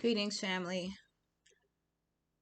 Greetings, family.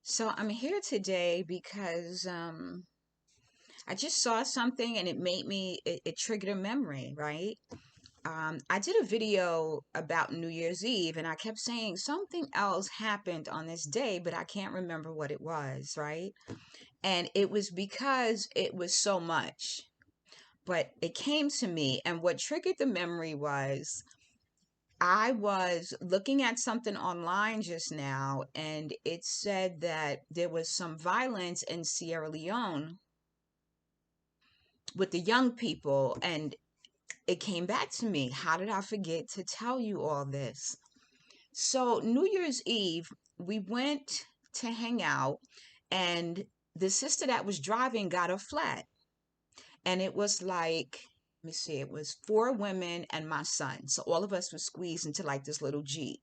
So I'm here today because I just saw something and it triggered a memory, right? I did a video about New Year's Eve and I kept saying something else happened on this day, but I can't remember what it was, right? And it was because it was so much. But it came to me, and what triggered the memory was I was looking at something online just now, and it said that there was some violence in Sierra Leone with the young people. And it came back to me. How did I forget to tell you all this? So, New Year's Eve, we went to hang out, and the sister that was driving got a flat. And it was like, let me see, it was four women and my son. So, all of us were squeezed into like this little Jeep.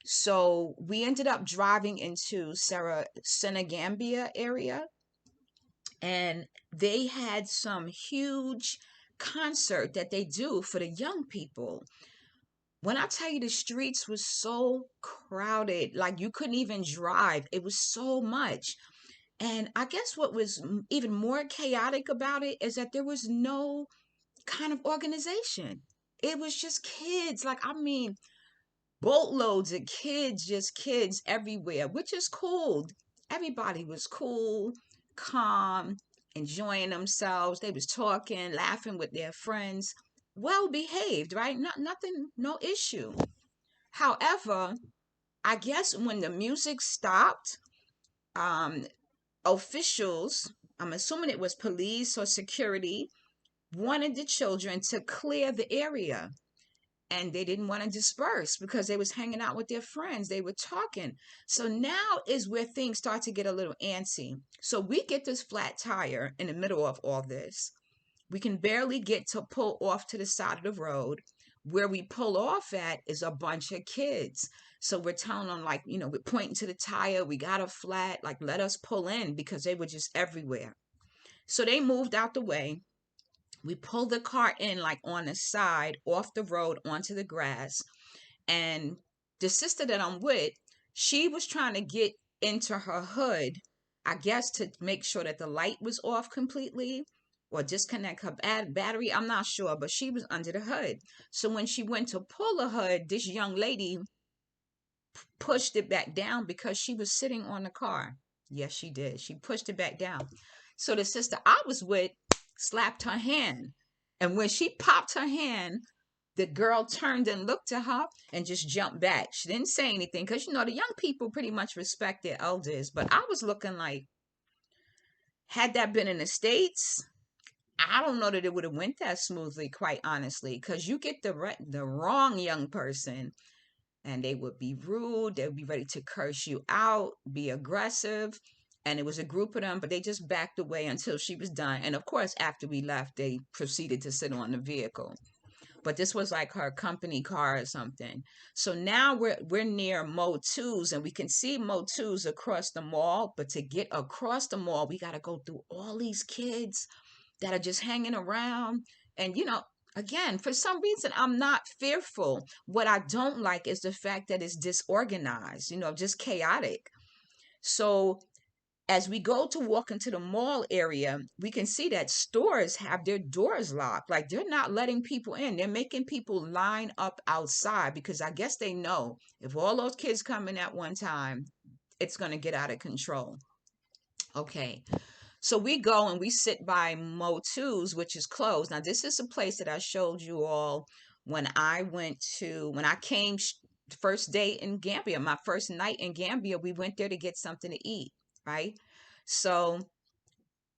So we ended up driving into Senegambia area, and they had some huge concert that they do for the young people. When I tell you the streets was so crowded, like you couldn't even drive. It was so much. And I guess what was even more chaotic about it is that there was no kind of organization. It was just kids. Like, I mean, boatloads of kids, just kids everywhere, which is cool. Everybody was cool, calm, enjoying themselves. They was talking, laughing with their friends, well behaved, right? Nothing, no issue. However, I guess when the music stopped, um, officials, I'm assuming it was police or security, wanted the children to clear the area, and they didn't want to disperse because they was hanging out with their friends, they were talking. So now is where things start to get a little antsy. So we get this flat tire in the middle of all this. We can barely get to pull off to the side of the road. Where we pull off at is a bunch of kids. So we're telling them, like, we're pointing to the tire, we got a flat, like, let us pull in, because they were just everywhere. So they moved out the way. We pulled the car in, like, on the side, off the road, onto the grass. And the sister that I'm with, she was trying to get into her hood, I guess, to make sure that the light was off completely or disconnect her battery. I'm not sure, but she was under the hood. So when she went to pull the hood, this young lady pushed it back down because she was sitting on the car. Yes, she did. She pushed it back down. So the sister I was with slapped her hand. And when she popped her hand, the girl turned and looked at her and just jumped back. She didn't say anything because, the young people pretty much respect their elders. But I was looking like, had that been in the States, I don't know that it would have went that smoothly, quite honestly, because you get the wrong young person and they would be rude. They would be ready to curse you out, be aggressive. And it was a group of them, but they just backed away until she was done. And of course, after we left, they proceeded to sit on the vehicle. But this was like her company car or something. So now we're near Mo2's, and we can see Mo2's across the mall. But to get across the mall, we got to go through all these kids that are just hanging around. And, again, for some reason, I'm not fearful. What I don't like is the fact that it's disorganized, just chaotic. So as we go to walk into the mall area, we can see that stores have their doors locked. Like, they're not letting people in. They're making people line up outside because I guess they know if all those kids come in at one time, it's going to get out of control. Okay. So we go and we sit by Mo2's, which is closed. Now, this is a place that I showed you all when I came first day in Gambia, my first night in Gambia. We went there to get something to eat, right? So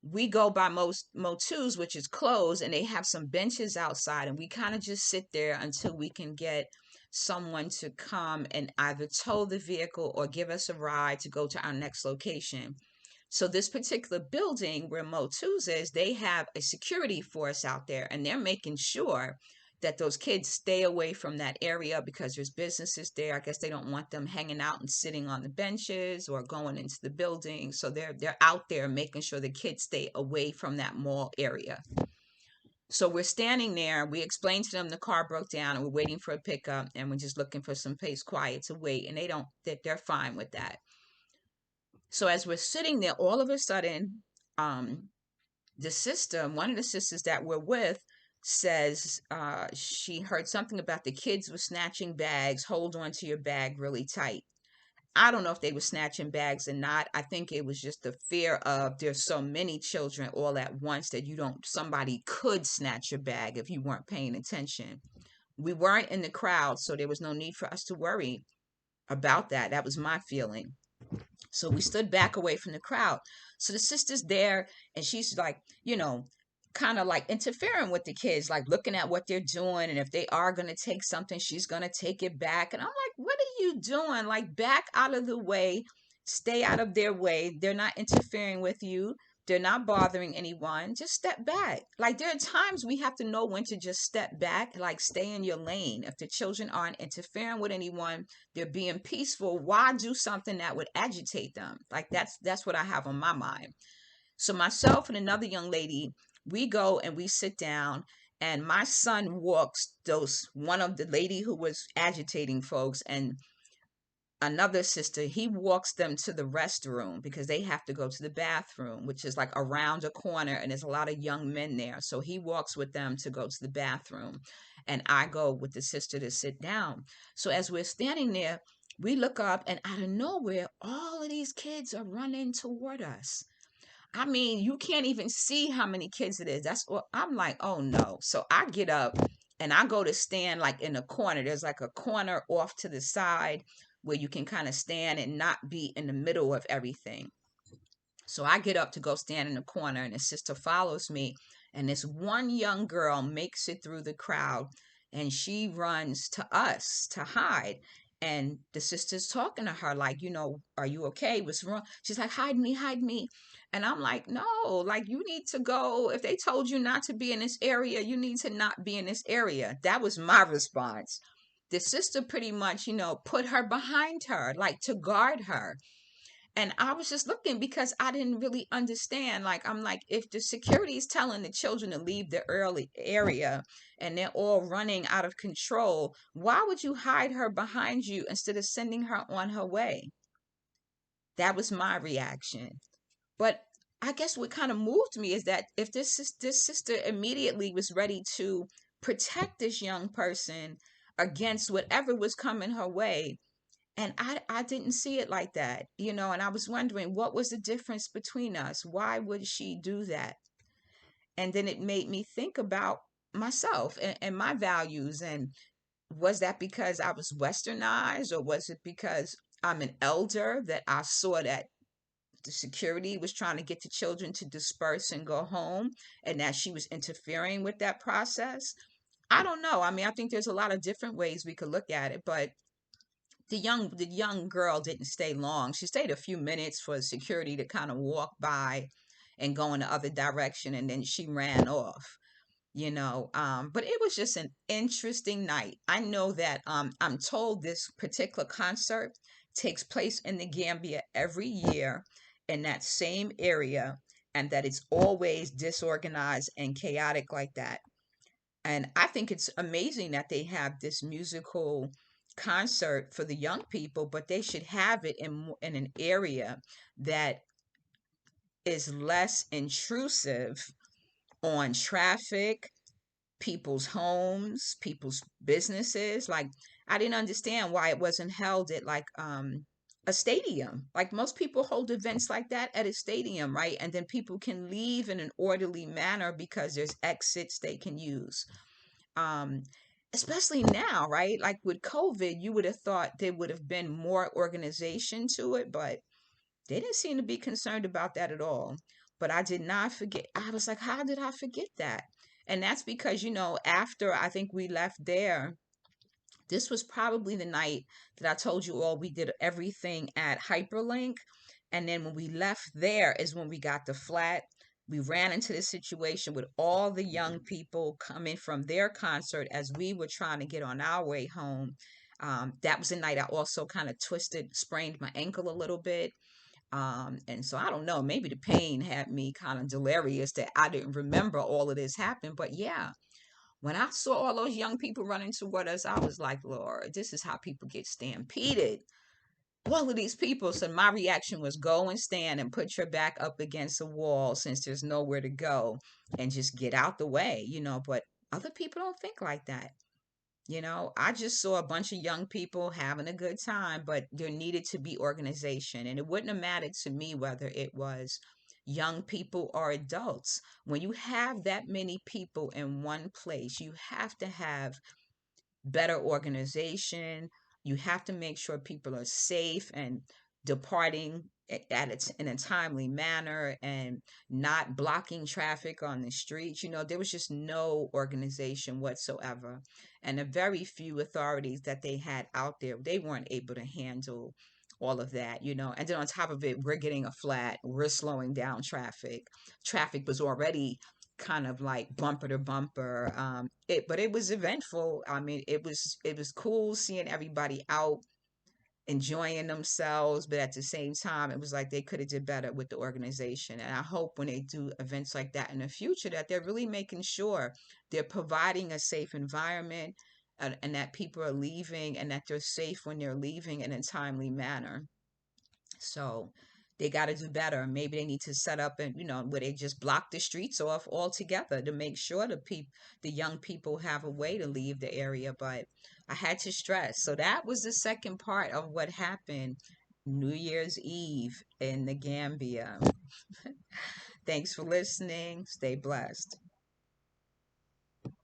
we go by Mo2's, which is closed, and they have some benches outside, and we kind of just sit there until we can get someone to come and either tow the vehicle or give us a ride to go to our next location. So this particular building where Mo2's is, they have a security force out there, and they're making sure that those kids stay away from that area because there's businesses there. I guess they don't want them hanging out and sitting on the benches or going into the building. So they're out there making sure the kids stay away from that mall area. So we're standing there. We explained to them the car broke down and we're waiting for a pickup and we're just looking for some place quiet to wait. And they don't, they're fine with that. So as we're sitting there, all of a sudden, um, the sister, one of the sisters that we're with, says she heard something about the kids were snatching bags. Hold on to your bag really tight. I don't know if they were snatching bags or not. I think it was just the fear of there's so many children all at once that you don't, somebody could snatch your bag if you weren't paying attention. We weren't in the crowd, so there was no need for us to worry about that. That was my feeling. So we stood back away from the crowd. So the sister's there and she's like, kind of like interfering with the kids, like looking at what they're doing. And if they are going to take something, she's going to take it back. And I'm like, what are you doing? Like, back out of the way, stay out of their way. They're not interfering with you. They're not bothering anyone. Just step back. Like, there are times we have to know when to just step back, like stay in your lane. If the children aren't interfering with anyone, they're being peaceful. Why do something that would agitate them? Like, that's what I have on my mind. So myself and another young lady, we go and we sit down, and my son walks those, one of the lady who was agitating folks and another sister, he walks them to the restroom because they have to go to the bathroom, which is like around a corner, and there's a lot of young men there. So he walks with them to go to the bathroom, and I go with the sister to sit down. So as we're standing there, we look up, and out of nowhere, all of these kids are running toward us. I mean, you can't even see how many kids it is. That's what I'm like, oh no. So I get up and I go to stand like in a corner. There's like a corner off to the side where you can kind of stand and not be in the middle of everything. So I get up to go stand in the corner, and the sister follows me. And this one young girl makes it through the crowd and she runs to us to hide. And the sister's talking to her, like, are you okay? What's wrong? She's like, hide me, hide me. And I'm like, no, like, you need to go. If they told you not to be in this area, you need to not be in this area. That was my response. The sister pretty much, put her behind her, like to guard her. And I was just looking because I didn't really understand. Like, I'm like, if the security is telling the children to leave the early area and they're all running out of control, why would you hide her behind you instead of sending her on her way? That was my reaction. But I guess what kind of moved me is that if this sister immediately was ready to protect this young person against whatever was coming her way, and I didn't see it like that, and I was wondering what was the difference between us? Why would she do that? And then it made me think about myself and my values. And was that because I was westernized, or was it because I'm an elder that I saw that the security was trying to get the children to disperse and go home, and that she was interfering with that process? I don't know. I mean, I think there's a lot of different ways we could look at it, but the young girl didn't stay long. She stayed a few minutes for security to kind of walk by and go in the other direction, and then she ran off. But it was just an interesting night. I know that I'm told this particular concert takes place in the Gambia every year in that same area, and that it's always disorganized and chaotic like that. And I think it's amazing that they have this musical concert for the young people, but they should have it in an area that is less intrusive on traffic, people's homes, people's businesses. Like, I didn't understand why it wasn't held at like a stadium. Like, most people hold events like that at a stadium, right? And then people can leave in an orderly manner because there's exits they can use. um Especially now, right? Like with COVID, you would have thought there would have been more organization to it, but they didn't seem to be concerned about that at all. But I did not forget. I was like, how did I forget that? And that's because, after I think we left there, this was probably the night that I told you all we did everything at Hyperlink. And then when we left there is when we got the flat. We ran into this situation with all the young people coming from their concert as we were trying to get on our way home. That was the night I also kind of sprained my ankle a little bit. And so I don't know, maybe the pain had me kind of delirious that I didn't remember all of this happened. But yeah, when I saw all those young people running toward us, I was like, Lord, this is how people get stampeded. All of these people. So my reaction was go and stand and put your back up against a wall since there's nowhere to go and just get out the way, but other people don't think like that. I just saw a bunch of young people having a good time, but there needed to be organization. And it wouldn't have mattered to me whether it was young people or adults. When you have that many people in one place, you have to have better organization. You have to make sure people are safe and departing in a timely manner and not blocking traffic on the streets. There was just no organization whatsoever. And the very few authorities that they had out there, they weren't able to handle all of that. And then on top of it, we're getting a flat, we're slowing down traffic. Traffic was already kind of like bumper to bumper. But it was eventful. I mean, it was cool seeing everybody out enjoying themselves, but at the same time, it was like they could have did better with the organization. And I hope when they do events like that in the future, that they're really making sure they're providing a safe environment, and that people are leaving and that they're safe when they're leaving in a timely manner. So they got to do better. Maybe they need to set up and where they just block the streets off altogether to make sure the young people have a way to leave the area. But I had to stress. So that was the second part of what happened New Year's Eve in the Gambia. Thanks for listening. Stay blessed.